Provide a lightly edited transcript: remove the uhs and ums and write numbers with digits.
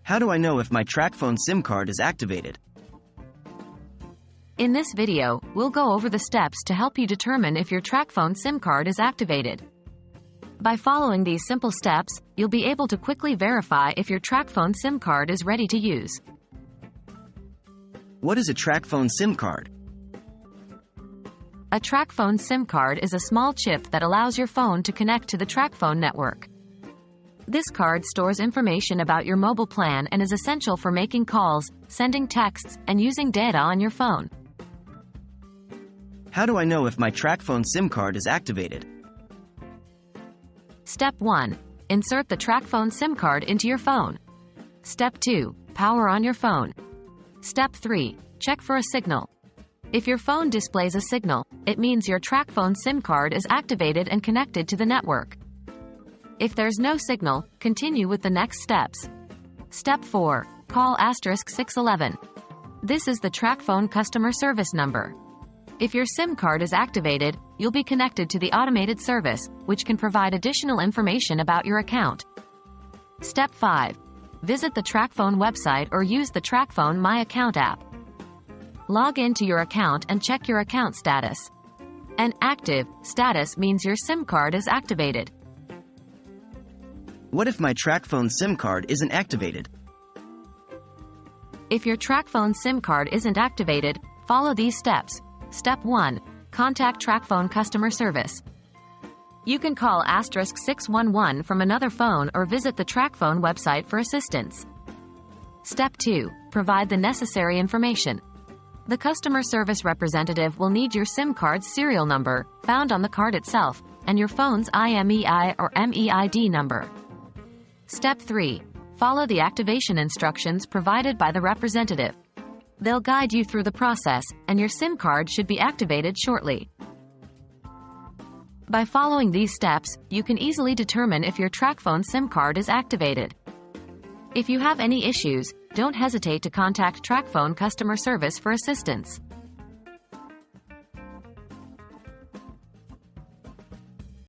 How do I know if my TracFone SIM card is activated? In this video, we'll go over the steps to help you determine if your TracFone SIM card is activated. By following these simple steps, you'll be able to quickly verify if your TracFone SIM card is ready to use. What is a TracFone SIM card? A TracFone SIM card is a small chip that allows your phone to connect to the TracFone network. This card stores information about your mobile plan and is essential for making calls, sending texts, and using data on your phone. How do I know if my TracFone SIM card is activated? Step 1. Insert the TracFone SIM card into your phone. Step 2. Power on your phone. Step 3. Check for a signal. If your phone displays a signal, it means your TracFone SIM card is activated and connected to the network. If there's no signal, continue with the next steps. Step 4. Call *611. This is the TracFone customer service number. If your SIM card is activated, you'll be connected to the automated service, which can provide additional information about your account. Step 5. Visit the TracFone website or use the TracFone My Account app. Log into your account and check your account status. An active status means your SIM card is activated. What if my TracFone SIM card isn't activated? If your TracFone SIM card isn't activated, follow these steps. Step 1. Contact TracFone customer service. You can call *611 from another phone or visit the TracFone website for assistance. Step 2. Provide the necessary information. The customer service representative will need your SIM card's serial number, found on the card itself, and your phone's IMEI or MEID number. Step 3. Follow the activation instructions provided by the representative. They'll guide you through the process, and your SIM card should be activated shortly. By following these steps, you can easily determine if your TracFone SIM card is activated. If you have any issues, don't hesitate to contact TracFone customer service for assistance.